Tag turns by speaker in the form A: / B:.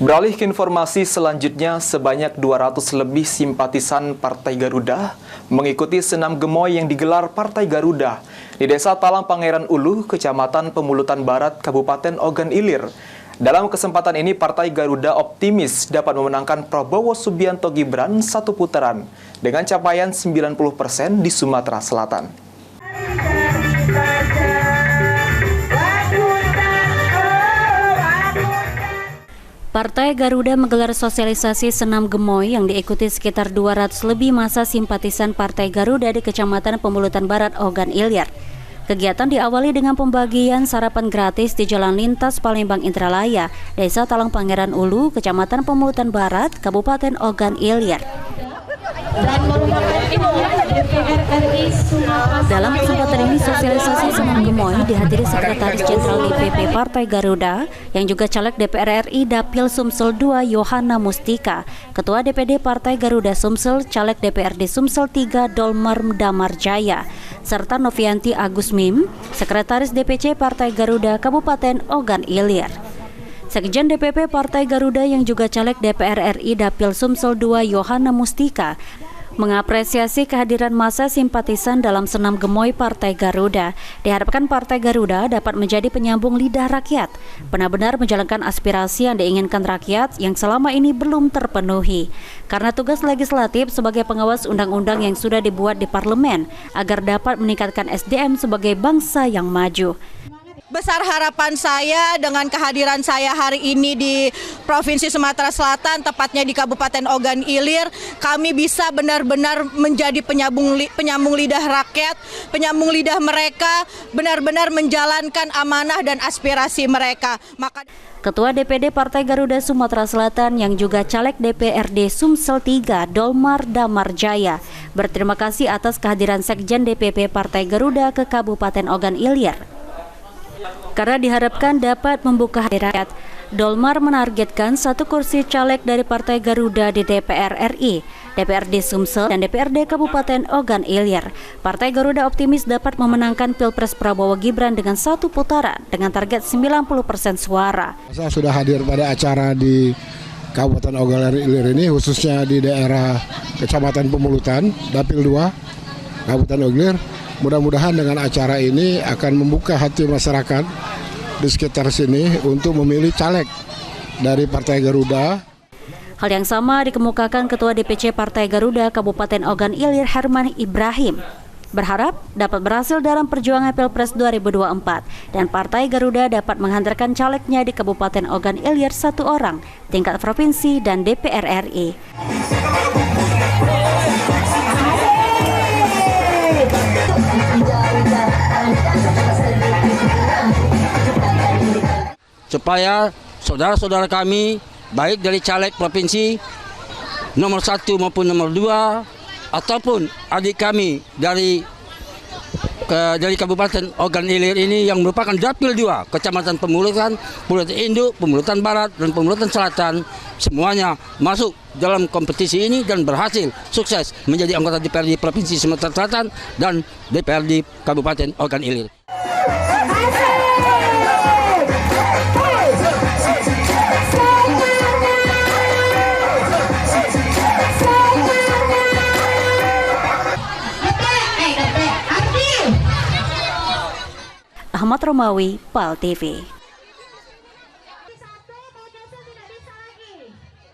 A: Beralih ke informasi selanjutnya, sebanyak 200 lebih simpatisan Partai Garuda mengikuti senam gemoy yang digelar Partai Garuda di Desa Talang Pangeran Ulu, Kecamatan Pemulutan Barat, Kabupaten Ogan Ilir. Dalam kesempatan ini, Partai Garuda optimis dapat memenangkan Prabowo Subianto Gibran satu putaran dengan capaian 90% di Sumatera Selatan.
B: Partai Garuda menggelar sosialisasi senam gemoy yang diikuti sekitar 200 lebih massa simpatisan Partai Garuda di Kecamatan Pemulutan Barat, Ogan Ilir. Kegiatan diawali dengan pembagian sarapan gratis di Jalan Lintas Palembang Indralaya, Desa Talang Pangeran Ulu, Kecamatan Pemulutan Barat, Kabupaten Ogan Ilir. Dalam kesempatan ini, sosialisasi senam gemoy dihadiri Sekretaris Jenderal DPP Partai Garuda yang juga caleg DPR RI Dapil Sumsel II Yohana Mustika, Ketua DPD Partai Garuda Sumsel, caleg DPRD Sumsel III Dolmar Damarjaya, serta Novianti Agus Mim, Sekretaris DPC Partai Garuda Kabupaten Ogan Ilir. Sekjen DPP Partai Garuda yang juga caleg DPR RI Dapil Sumsel II Yohana Mustika mengapresiasi kehadiran massa simpatisan dalam senam gemoy Partai Garuda. Diharapkan Partai Garuda dapat menjadi penyambung lidah rakyat, benar-benar menjalankan aspirasi yang diinginkan rakyat yang selama ini belum terpenuhi. Karena tugas legislatif sebagai pengawas undang-undang yang sudah dibuat di parlemen agar dapat meningkatkan SDM sebagai bangsa yang maju.
C: Besar harapan saya dengan kehadiran saya hari ini di Provinsi Sumatera Selatan, tepatnya di Kabupaten Ogan Ilir, kami bisa benar-benar menjadi penyambung lidah rakyat, penyambung lidah mereka, benar-benar menjalankan amanah dan aspirasi mereka.
B: Ketua DPD Partai Garuda Sumatera Selatan yang juga caleg DPRD Sumsel III Dolmar Damarjaya berterima kasih atas kehadiran Sekjen DPP Partai Garuda ke Kabupaten Ogan Ilir. Karena diharapkan dapat membuka hati rakyat, Dolmar menargetkan satu kursi caleg dari Partai Garuda di DPR RI, DPRD Sumsel, dan DPRD Kabupaten Ogan Ilir. Partai Garuda optimis dapat memenangkan Pilpres Prabowo Gibran dengan satu putaran dengan target 90% suara.
D: Saya sudah hadir pada acara di Kabupaten Ogan Ilir ini, khususnya di daerah Kecamatan Pemulutan, Dapil 2, Kabupaten Ogan Ilir. Mudah-mudahan dengan acara ini akan membuka hati masyarakat di sekitar sini untuk memilih caleg dari Partai Garuda.
B: Hal yang sama dikemukakan Ketua DPC Partai Garuda Kabupaten Ogan Ilir Herman Ibrahim. Berharap dapat berhasil dalam perjuangan Pilpres 2024 dan Partai Garuda dapat menghantarkan calegnya di Kabupaten Ogan Ilir satu orang, tingkat provinsi dan DPR RI.
E: Supaya saudara-saudara kami, baik dari caleg provinsi nomor 1 maupun nomor 2, ataupun adik kami dari Kabupaten Ogan Ilir ini yang merupakan Dapil 2, Kecamatan Pemulutan, Pemulutan Induk, Pemulutan Barat, dan Pemulutan Selatan, semuanya masuk dalam kompetisi ini dan berhasil sukses menjadi anggota DPRD Provinsi Sumatera Selatan dan DPRD Kabupaten Ogan Ilir.
B: Ahmad Romawi, PAL TV.